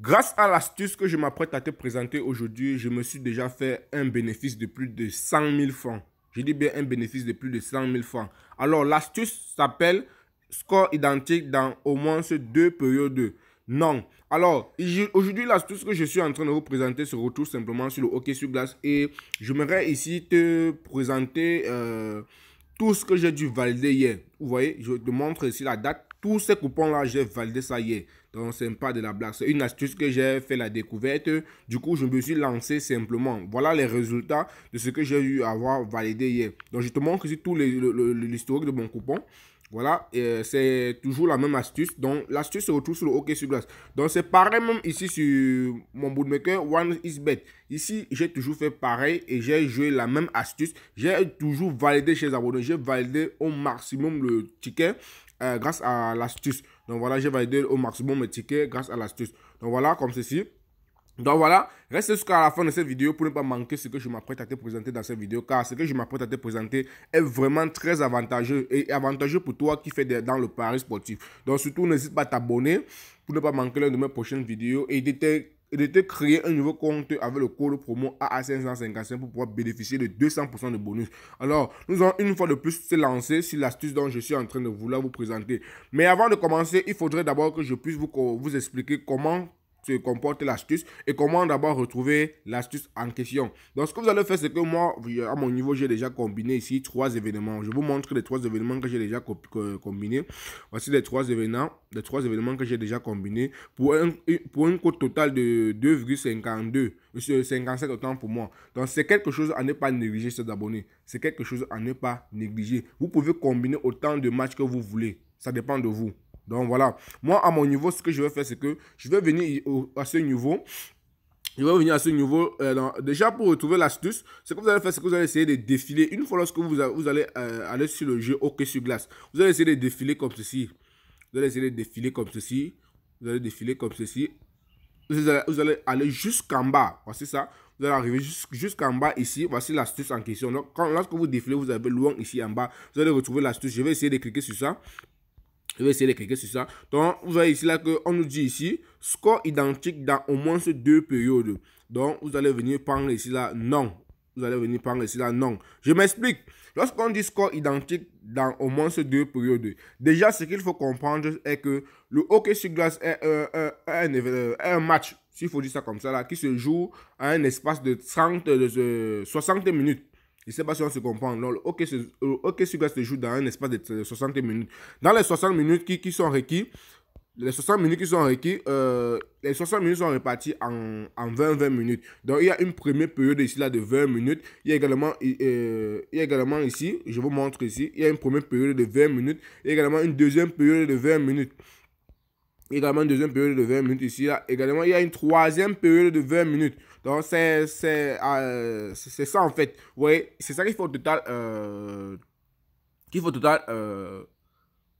Grâce à l'astuce que je m'apprête à te présenter aujourd'hui, je me suis déjà fait un bénéfice de plus de 100 000 francs. Je dis bien un bénéfice de plus de 100 000 francs. Alors, l'astuce s'appelle score identique dans au moins ces deux périodes. Non. Alors, aujourd'hui, l'astuce que je suis en train de vous présenter se retrouve simplement sur le hockey sur glace et j'aimerais ici te présenter tout ce que j'ai dû valider hier. Vous voyez, je te montre ici la date. Tous ces coupons-là, j'ai validé ça hier. Donc, ce n'est pas de la blague. C'est une astuce que j'ai fait la découverte. Du coup, je me suis lancé simplement. Voilà les résultats de ce que j'ai eu à avoir validé hier. Donc, je te montre ici tout l'historique de mon coupon. Voilà, c'est toujours la même astuce. Donc, l'astuce se retrouve sur le hockey sur glace. Donc, c'est pareil même ici sur mon bookmaker OneXBet. Ici, j'ai toujours fait pareil et j'ai joué la même astuce. J'ai toujours validé chez les abonnés. J'ai validé au maximum le ticket grâce à l'astuce. Donc, voilà, j'ai validé au maximum le ticket grâce à l'astuce. Donc, voilà, comme ceci. Donc voilà, reste jusqu'à la fin de cette vidéo pour ne pas manquer ce que je m'apprête à te présenter dans cette vidéo, car ce que je m'apprête à te présenter est vraiment très avantageux et avantageux pour toi qui fais dans le pari sportif. Donc surtout, n'hésite pas à t'abonner pour ne pas manquer l'une de mes prochaines vidéos et de te créer un nouveau compte avec le code promo AA555 pour pouvoir bénéficier de 200% de bonus. Alors, nous allons une fois de plus se lancer sur l'astuce dont je suis en train de vouloir vous présenter. Mais avant de commencer, il faudrait d'abord que je puisse vous expliquer comment se comporte l'astuce et comment d'abord retrouver l'astuce en question. Donc ce que vous allez faire, c'est que moi à mon niveau j'ai déjà combiné ici trois événements. Je vous montre les trois événements que j'ai déjà combinés. Voici les trois événements que j'ai déjà combinés pour une cote totale de 2,52 57 autant pour moi. Donc c'est quelque chose à ne pas négliger, ces abonnés. C'est quelque chose à ne pas négliger. Vous pouvez combiner autant de matchs que vous voulez, ça dépend de vous. Donc voilà, moi à mon niveau, ce que je vais faire, c'est que je vais venir à ce niveau. Je vais venir à ce niveau. Déjà, pour retrouver l'astuce, ce que vous allez faire, c'est que vous allez essayer de défiler. Une fois lorsque vous allez aller sur le jeu hockey sur glace, vous allez essayer de défiler comme ceci. Vous allez essayer de défiler comme ceci. Vous allez défiler comme ceci. Vous allez aller jusqu'en bas. Voici ça. Vous allez arriver jusqu'en bas ici. Voici l'astuce en question. Donc, lorsque vous défilez, vous avez loin ici en bas. Vous allez retrouver l'astuce. Je vais essayer de cliquer sur ça. Je vais essayer de cliquer sur ça. Donc, vous voyez ici là qu'on nous dit ici, score identique dans au moins ces deux périodes. Donc, vous allez venir prendre ici là, non. Vous allez venir prendre ici là, non. Je m'explique. Lorsqu'on dit score identique dans au moins ces deux périodes, déjà, ce qu'il faut comprendre est que le hockey sur glace est un match, s'il faut dire ça comme ça là, qui se joue à un espace de 60 minutes. Je ne sais pas si on se comprend. Non, le hockey sur glace se joue dans un espace de 60 minutes. Dans les 60 minutes qui sont requis, les 60 minutes sont réparties en 20 minutes. Donc, il y a une première période ici là de 20 minutes. Il y a également ici, je vous montre ici, il y a une première période de 20 minutes. Il y a également une deuxième période de 20 minutes. Également une deuxième période de 20 minutes ici. Là. Également, il y a une troisième période de 20 minutes. Donc, c'est ça en fait. Vous voyez, c'est ça qu'il faut au total.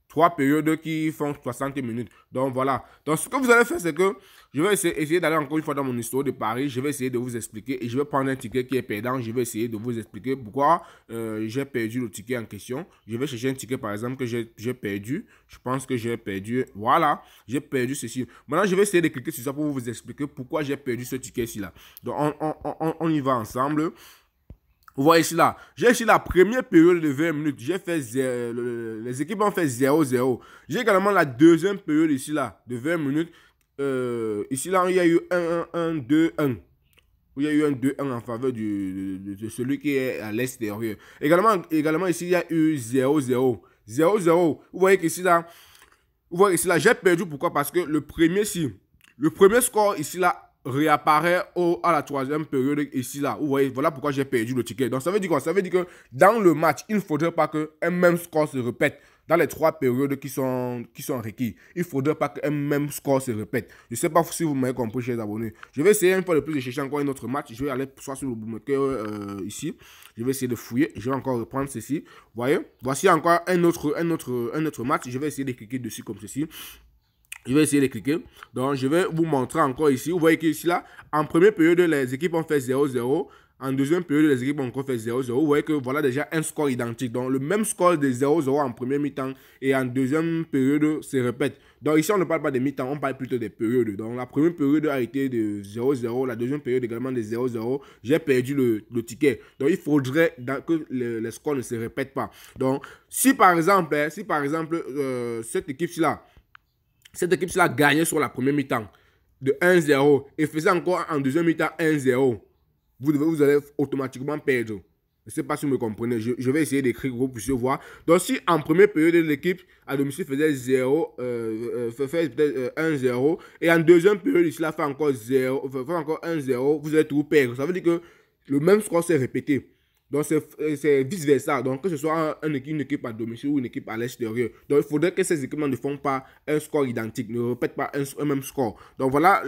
Trois périodes qui font 60 minutes. Donc voilà. Donc ce que vous allez faire, c'est que je vais essayer d'aller encore une fois dans mon histoire de Paris. Je vais essayer de vous expliquer et je vais prendre un ticket qui est perdant. Je vais essayer de vous expliquer pourquoi j'ai perdu le ticket en question. Je vais chercher un ticket par exemple que j'ai perdu. Je pense que j'ai perdu. Voilà. J'ai perdu ceci. Maintenant, je vais essayer de cliquer sur ça pour vous expliquer pourquoi j'ai perdu ce ticket-ci là. Donc on y va ensemble. Vous voyez ici là, j'ai ici la première période de 20 minutes, j'ai fait les équipes ont fait 0-0. J'ai également la deuxième période ici là, de 20 minutes. Ici là, il y a eu 1-1, 2-1. Il y a eu un 2-1 en faveur de celui qui est à l'extérieur. Également ici, il y a eu 0-0. 0-0. Vous voyez qu'ici là, j'ai perdu. Pourquoi? Parce que le premier score ici là, réapparaît à la troisième période ici là. Vous voyez, voilà pourquoi j'ai perdu le ticket. Donc ça veut dire quoi? Ça veut dire que dans le match, il ne faudrait pas qu'un même score se répète dans les trois périodes qui sont requises. Il ne faudrait pas qu'un même score se répète. Je ne sais pas si vous m'avez compris, chers abonnés. Je vais essayer une fois de plus de chercher encore un autre match. Je vais aller soit sur le bookmaker ici. Je vais essayer de fouiller. Je vais encore reprendre ceci. Vous voyez, voici encore un autre match. Je vais essayer de cliquer dessus comme ceci. Je vais essayer de cliquer. Donc, je vais vous montrer encore ici. Vous voyez qu'ici, là, en première période, les équipes ont fait 0-0. En deuxième période, les équipes ont encore fait 0-0. Vous voyez que voilà déjà un score identique. Donc, le même score de 0-0 en première mi-temps et en deuxième période se répète. Donc, ici, on ne parle pas de mi-temps, on parle plutôt des périodes. Donc, la première période a été de 0-0, la deuxième période également de 0-0. J'ai perdu le ticket. Donc, il faudrait que les scores ne se répètent pas. Donc, si par exemple, cette équipe-là gagnait sur la première mi-temps de 1-0 et faisait encore en deuxième mi-temps 1-0, vous allez automatiquement perdre. Je ne sais pas si vous me comprenez. Je vais essayer d'écrire pour que vous puissiez voir. Donc, si en première période, l'équipe à domicile faisait 0, fait peut-être 1-0, et en deuxième période, ici, là, fait encore 1-0, vous allez tout perdre. Ça veut dire que le même score s'est répété. Donc, c'est vice-versa. Donc, que ce soit une équipe à domicile ou une équipe à l'extérieur. Donc, il faudrait que ces équipements ne font pas un score identique, ne répètent pas un même score. Donc, voilà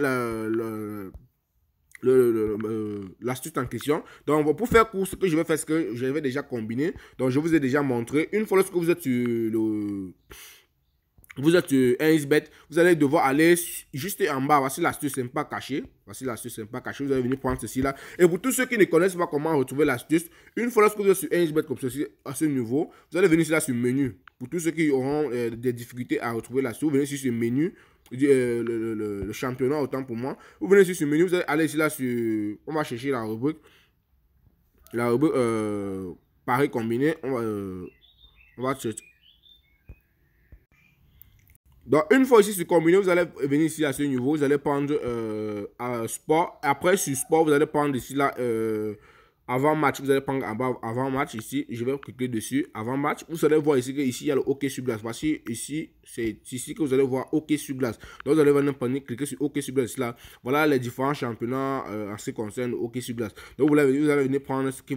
l'astuce en question. Donc, pour faire court, ce que je vais faire, c'est que je vais déjà combiner. Donc, je vous ai déjà montré. Une fois que vous êtes sur un XBet, vous allez devoir aller juste en bas. Voici l'astuce sympa cachée. Voici l'astuce sympa cachée. Vous allez venir prendre ceci là. Et pour tous ceux qui ne connaissent pas comment retrouver l'astuce, une fois que vous êtes sur un XBet comme ceci, à ce niveau, vous allez venir ici là sur menu. Pour tous ceux qui auront des difficultés à retrouver l'astuce, vous venez ici sur menu. Le championnat, autant pour moi. Vous venez ici sur menu, vous allez aller ici là sur. On va chercher la rubrique. La rubrique paris combiné. On va chercher. Donc, une fois ici sur combiné, vous allez venir ici à ce niveau, vous allez prendre sport. Après, sur sport, vous allez prendre ici là avant match. Vous allez prendre avant match ici. Je vais cliquer dessus. Avant match, vous allez voir ici qu'il y a le hockey sur glace. Voici ici, c'est ici que vous allez voir hockey sur glace. Donc, vous allez venir cliquer sur hockey sur glace là. Voilà les différents championnats en ce qui concerne le hockey sur glace. Donc, vous allez venir prendre ce qui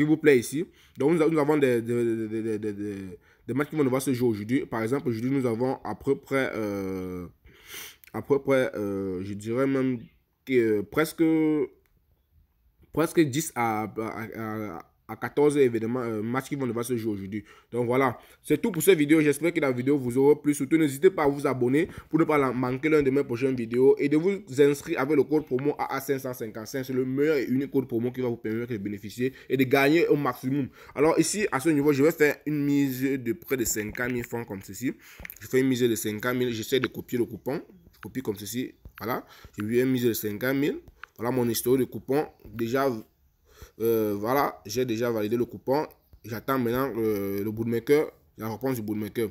vous plaît ici. Donc, nous avons des matchs qui vont devoir se jouer aujourd'hui. Par exemple, aujourd'hui, nous avons à peu près, je dirais même que presque 10 à 14 événements, matchs qui vont devoir se jouer aujourd'hui. Donc voilà, c'est tout pour cette vidéo. J'espère que la vidéo vous aura plu. Surtout, n'hésitez pas à vous abonner pour ne pas manquer l'un de mes prochaines vidéos et de vous inscrire avec le code promo AA555. C'est le meilleur et unique code promo qui va vous permettre de bénéficier et de gagner au maximum. Alors ici, à ce niveau, je vais faire une mise de près de 50 000 francs comme ceci. Je fais une mise de 50 000. J'essaie de copier le coupon. Je copie comme ceci. Voilà, j'ai eu une mise de 50 000. Voilà mon historique de coupon. Déjà, voilà, j'ai déjà validé le coupon. J'attends maintenant le bookmaker, la réponse du bookmaker.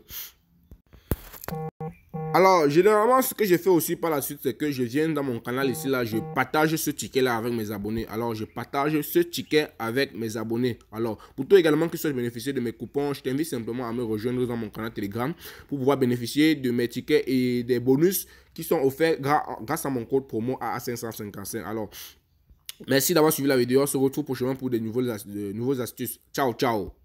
Alors, généralement, ce que je fais aussi par la suite, c'est que je viens dans mon canal ici, là, je partage ce ticket-là avec mes abonnés. Alors, je partage ce ticket avec mes abonnés. Alors, pour toi également qui souhaites bénéficier de mes coupons, je t'invite simplement à me rejoindre dans mon canal Telegram pour pouvoir bénéficier de mes tickets et des bonus qui sont offerts grâce à mon code promo AA555. Alors, merci d'avoir suivi la vidéo. On se retrouve prochainement pour de nouvelles astuces. Ciao, ciao.